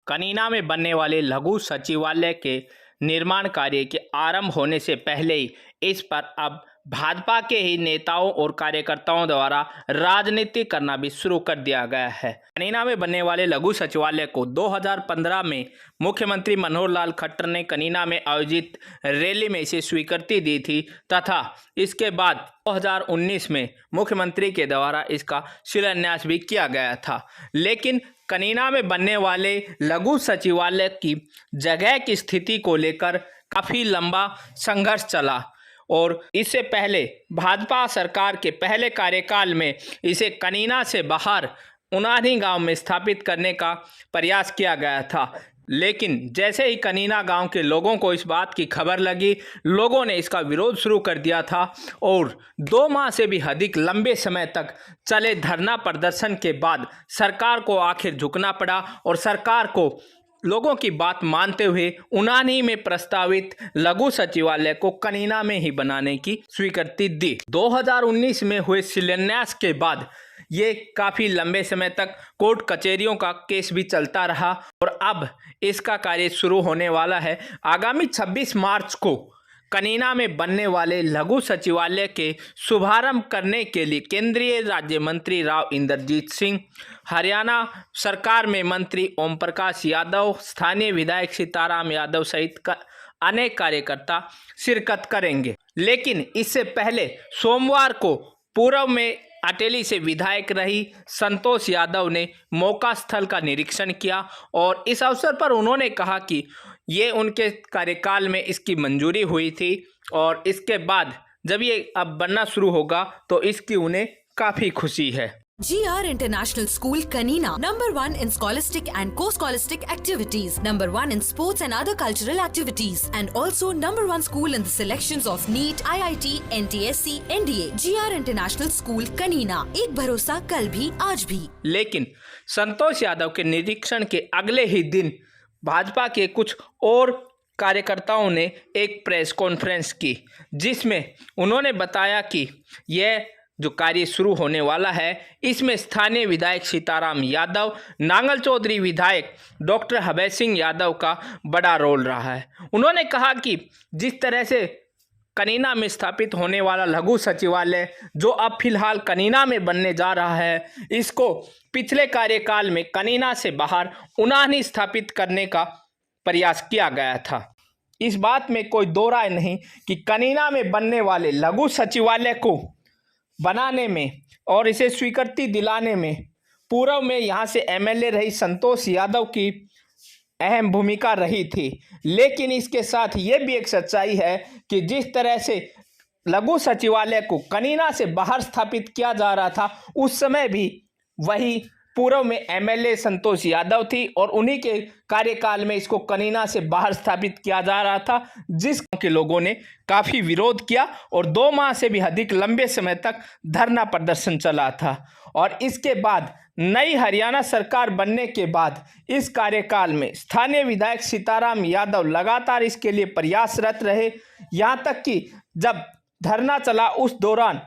कनीना में बनने वाले लघु सचिवालय के निर्माण कार्य के आरंभ होने से पहले ही इस पर अब भाजपा के ही नेताओं और कार्यकर्ताओं द्वारा राजनीति करना भी शुरू कर दिया गया है। कनीना में बनने वाले लघु सचिवालय को 2015 में मुख्यमंत्री मनोहर लाल खट्टर ने कनीना में आयोजित रैली में इसे स्वीकृति दी थी तथा इसके बाद 2019 में मुख्यमंत्री के द्वारा इसका शिलान्यास भी किया गया था। लेकिन कनीना में बनने वाले लघु सचिवालय की जगह की स्थिति को लेकर काफ़ी लंबा संघर्ष चला और इससे पहले भाजपा सरकार के पहले कार्यकाल में इसे कनीना से बाहर उनानी गांव में स्थापित करने का प्रयास किया गया था। लेकिन जैसे ही कनीना गांव के लोगों को इस बात की खबर लगी, लोगों ने इसका विरोध शुरू कर दिया था और 2 माह से भी अधिक लंबे समय तक चले धरना प्रदर्शन के बाद सरकार को आखिर झुकना पड़ा और सरकार को लोगों की बात मानते हुए उनानी में प्रस्तावित लघु सचिवालय को कनीना में ही बनाने की स्वीकृति दी। 2019 में हुए शिलान्यास के बाद ये काफ़ी लंबे समय तक कोर्ट कचहरियों का केस भी चलता रहा और अब इसका कार्य शुरू होने वाला है। आगामी 26 मार्च को कनीना में बनने वाले लघु सचिवालय के शुभारंभ करने के लिए केंद्रीय राज्य मंत्री राव इंद्रजीत सिंह, हरियाणा सरकार में मंत्री ओम प्रकाश यादव, स्थानीय विधायक सीताराम यादव सहित अनेक कार्यकर्ता शिरकत करेंगे। लेकिन इससे पहले सोमवार को पूर्व में अटेली से विधायक रही संतोष यादव ने मौका स्थल का निरीक्षण किया और इस अवसर पर उन्होंने कहा कि ये उनके कार्यकाल में इसकी मंजूरी हुई थी और इसके बाद जब ये अब बनना शुरू होगा तो इसकी उन्हें काफ़ी खुशी है। GR International School Kanina, number 1 in scholastic and co-scholastic activities, number 1 in sports and other cultural activities, and also number 1 school in the selections of NEET, IIT, NTSC, NDA. GR International School Kanina, एक भरोसा कल भी आज भी। लेकिन संतोष यादव के निरीक्षण के अगले ही दिन भाजपा के कुछ और कार्यकर्ताओं ने एक प्रेस कॉन्फ्रेंस की जिसमें उन्होंने बताया कि यह जो कार्य शुरू होने वाला है इसमें स्थानीय विधायक सीताराम यादव, नांगल चौधरी विधायक डॉक्टर अभय सिंह यादव का बड़ा रोल रहा है। उन्होंने कहा कि जिस तरह से कनीना में स्थापित होने वाला लघु सचिवालय जो अब फिलहाल कनीना में बनने जा रहा है, इसको पिछले कार्यकाल में कनीना से बाहर उनानी स्थापित करने का प्रयास किया गया था। इस बात में कोई दो राय नहीं कि कनीना में बनने वाले लघु सचिवालय को बनाने में और इसे स्वीकृति दिलाने में पूर्व में यहाँ से MLA रही संतोष यादव की अहम भूमिका रही थी। लेकिन इसके साथ ये भी एक सच्चाई है कि जिस तरह से लघु सचिवालय को कनीना से बाहर स्थापित किया जा रहा था उस समय भी वही पूर्व में MLA संतोष यादव थी और उन्हीं के कार्यकाल में इसको कनीना से बाहर स्थापित किया जा रहा था, जिस के लोगों ने काफ़ी विरोध किया और 2 माह से भी अधिक लंबे समय तक धरना प्रदर्शन चला था। और इसके बाद नई हरियाणा सरकार बनने के बाद इस कार्यकाल में स्थानीय विधायक सीताराम यादव लगातार इसके लिए प्रयासरत रहे। यहाँ तक कि जब धरना चला उस दौरान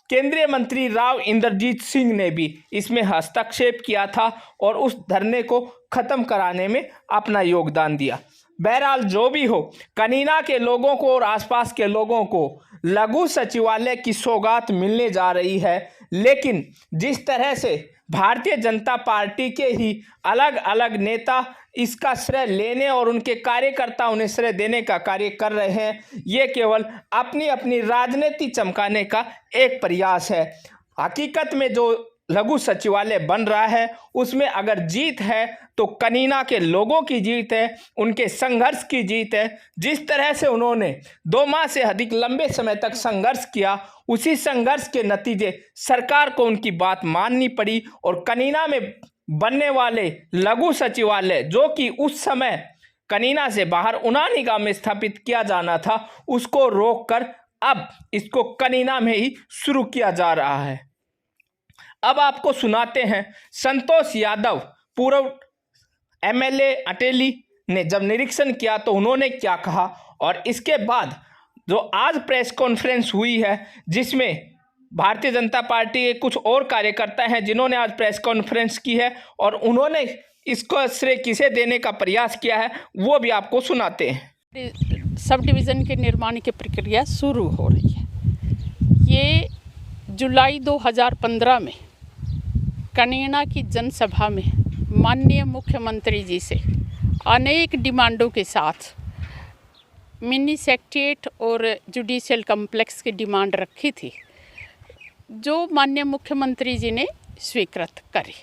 केंद्रीय मंत्री राव इंद्रजीत सिंह ने भी इसमें हस्तक्षेप किया था और उस धरने को खत्म कराने में अपना योगदान दिया। बहरहाल जो भी हो, कनीना के लोगों को और आसपास के लोगों को लघु सचिवालय की सौगात मिलने जा रही है। लेकिन जिस तरह से भारतीय जनता पार्टी के ही अलग अलग नेता इसका श्रेय लेने और उनके कार्यकर्ता उन्हें श्रेय देने का कार्य कर रहे हैं, ये केवल अपनी अपनी राजनीति चमकाने का एक प्रयास है। हकीकत में जो लघु सचिवालय बन रहा है उसमें अगर जीत है तो कनीना के लोगों की जीत है, उनके संघर्ष की जीत है। जिस तरह से उन्होंने 2 माह से अधिक लंबे समय तक संघर्ष किया, उसी संघर्ष के नतीजे सरकार को उनकी बात माननी पड़ी और कनीना में बनने वाले लघु सचिवालय जो कि उस समय कनीना से बाहर उनानी गांव में स्थापित किया जाना था, उसको रोककर अब इसको कनीना में ही शुरू किया जा रहा है। अब आपको सुनाते हैं संतोष यादव पूर्व MLA अटेली ने जब निरीक्षण किया तो उन्होंने क्या कहा और इसके बाद जो आज प्रेस कॉन्फ्रेंस हुई है जिसमें भारतीय जनता पार्टी के कुछ और कार्यकर्ता हैं जिन्होंने आज प्रेस कॉन्फ्रेंस की है और उन्होंने इसको श्रेय किसे देने का प्रयास किया है वो भी आपको सुनाते हैं। सब डिवीज़न के निर्माण की प्रक्रिया शुरू हो रही है। ये जुलाई 2015 में कनीना की जनसभा में माननीय मुख्यमंत्री जी से अनेक डिमांडों के साथ मिनी सेक्रेटेरिएट और जुडिशियल कम्प्लेक्स की डिमांड रखी थी, जो माननीय मुख्यमंत्री जी ने स्वीकृत करी।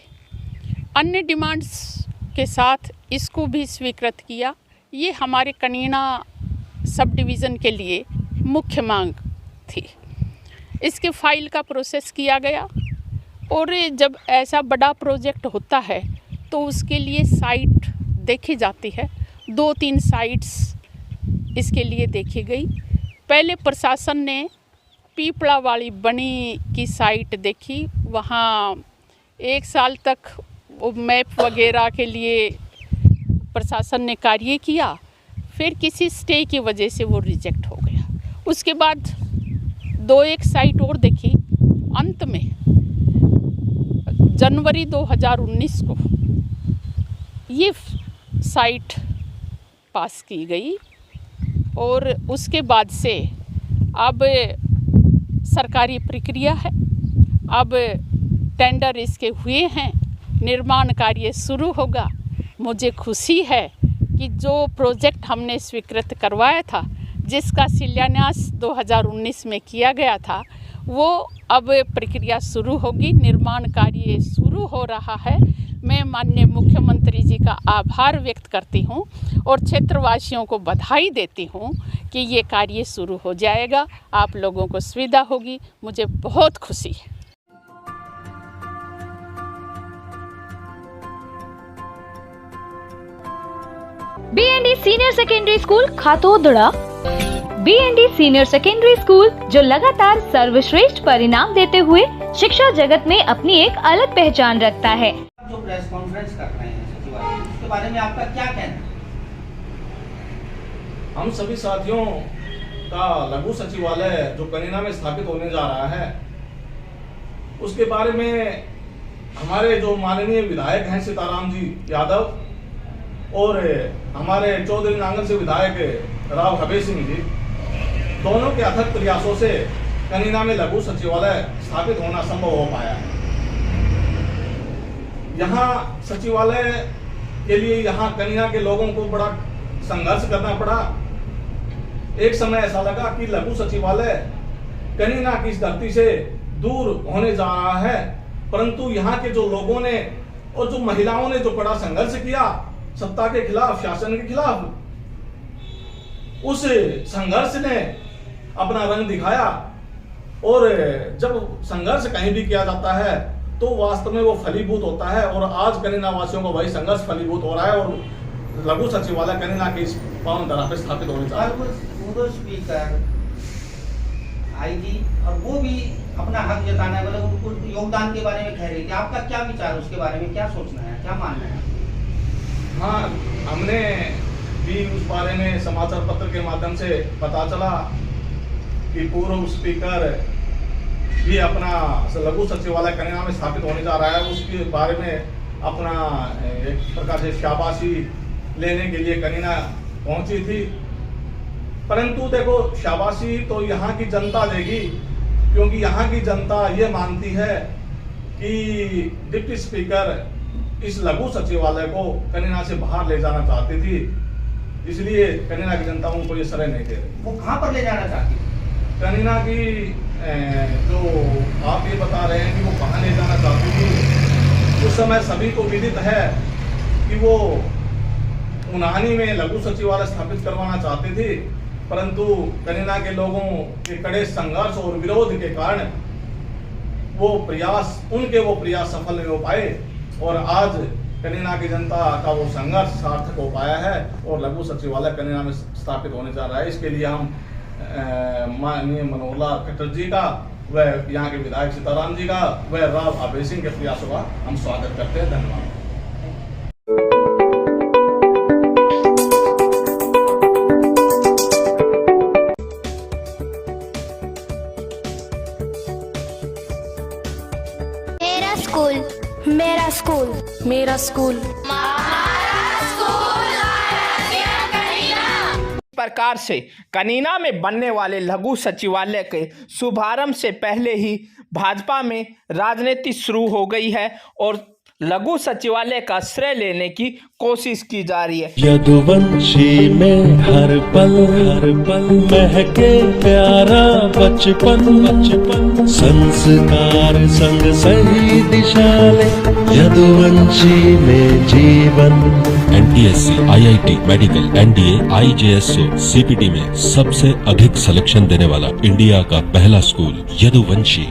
अन्य डिमांड्स के साथ इसको भी स्वीकृत किया। ये हमारे कनीना सब डिवीज़न के लिए मुख्य मांग थी। इसके फाइल का प्रोसेस किया गया और जब ऐसा बड़ा प्रोजेक्ट होता है तो उसके लिए साइट देखी जाती है। 2-3 साइट्स इसके लिए देखी गई। पहले प्रशासन ने पीपड़ा वाली बनी की साइट देखी, वहाँ 1 साल तक वो मैप वगैरह के लिए प्रशासन ने कार्य किया, फिर किसी स्टे की वजह से वो रिजेक्ट हो गया। उसके बाद 2-1 साइट और देखी। अंत में जनवरी 2019 को ये साइट पास की गई और उसके बाद से अब सरकारी प्रक्रिया है। अब टेंडर इसके हुए हैं, निर्माण कार्य शुरू होगा। मुझे खुशी है कि जो प्रोजेक्ट हमने स्वीकृत करवाया था, जिसका शिलान्यास 2019 में किया गया था, वो अब प्रक्रिया शुरू होगी, निर्माण कार्य शुरू हो रहा है। मैं माननीय मुख्यमंत्री जी का आभार व्यक्त करती हूँ और क्षेत्रवासियों को बधाई देती हूँ कि ये कार्य शुरू हो जाएगा, आप लोगों को सुविधा होगी। मुझे बहुत खुशी है। B&D senior secondary school Khatodara. B&D senior secondary school जो लगातार सर्वश्रेष्ठ परिणाम देते हुए शिक्षा जगत में अपनी एक अलग पहचान रखता है। जो प्रेस कॉन्फ्रेंस कर रहे हैं सचिवालय, उसके बारे में आपका क्या कहना है? हम सभी साथियों का लघु सचिवालय जो कनीना में स्थापित होने जा रहा है, उसके बारे में हमारे जो माननीय विधायक हैं सीताराम जी यादव और हमारे चौधरी नांगल से विधायक राव हबे सिंह जी, दोनों के अथक प्रयासों से कनीना में लघु सचिवालय स्थापित होना संभव हो पाया है। यहाँ सचिवालय के लिए यहाँ कनीना के लोगों को बड़ा संघर्ष करना पड़ा। एक समय ऐसा लगा कि लघु सचिवालय कनीना की इस धरती से दूर होने जा रहा है, परंतु यहाँ के जो लोगों ने और जो महिलाओं ने जो बड़ा संघर्ष किया सत्ता के खिलाफ, शासन के खिलाफ, उस संघर्ष ने अपना रंग दिखाया। और जब संघर्ष कहीं भी किया जाता है तो वास्तव में वो फलीभूत होता है, और आज कनीना वासियों को वही संघर्ष फलीभूत हो रहा है और लघु सचिवालय कनीना की इस पावन धरा पर स्थापित होने जा रहा है। स्पीकर आईजी और वो भी अपना हक जताना है, मतलब उनको योगदान के बारे में कह रहे थे। आपका क्या विचार, उसके बारे में क्या सोचना है, क्या मानना है? हाँ, हमने भी उस बारे में समाचार पत्र के माध्यम से पता चला कि पूर्व स्पीकर भी अपना लघु सचिवालय कनीना में स्थापित होने जा रहा है। उसके बारे में अपना एक प्रकार से शाबाशी लेने के लिए कनीना पहुंची थी, परंतु देखो शाबाशी तो यहाँ की जनता देगी, क्योंकि यहाँ की जनता ये मानती है कि डिप्टी स्पीकर इस लघु सचिवालय को कनीना से बाहर ले जाना चाहती थी, इसलिए कनीना की जनता उनको ये श्रेय नहीं दे रही। वो कहाँ पर ले जाना चाहती है? कनीना की जो आप ये बता रहे हैं कि वो कहाँ ले जाना चाहती थी, उस समय सभी को विदित है कि वो उन्हानी में लघु सचिवालय स्थापित करवाना चाहती थी, परंतु कनीना के लोगों के कड़े संघर्ष और विरोध के कारण उनके वो प्रयास सफल नहीं हो पाए, और आज कनीना की जनता का वो संघर्ष सार्थक हो पाया है और लघु सचिवालय कनीना में स्थापित होने जा रहा है। इसके लिए हम माननीय मनोहर लाल खट्टर जी का, वह यहाँ के विधायक सीताराम जी का, वह राव हबे सिंह के प्रयासों का हम स्वागत करते हैं। धन्यवाद। मेरा स्कूल, मेरा स्कूल, मेरा स्कूल, माँ प्रकार से कनीना में बनने वाले लघु सचिवालय के शुभारंभ से पहले ही भाजपा में राजनीति शुरू हो गई है और लघु सचिवालय का श्रेय लेने की कोशिश की जा रही है। यदुवंशी में हर पल महके प्यारा बचपन संस्कार संग सही दिशा ले यदुवंशी में जीवन। NTSC, IIT, medical, NDA, IJSO, CPT में सबसे अधिक सिलेक्शन देने वाला इंडिया का पहला स्कूल यदुवंशी।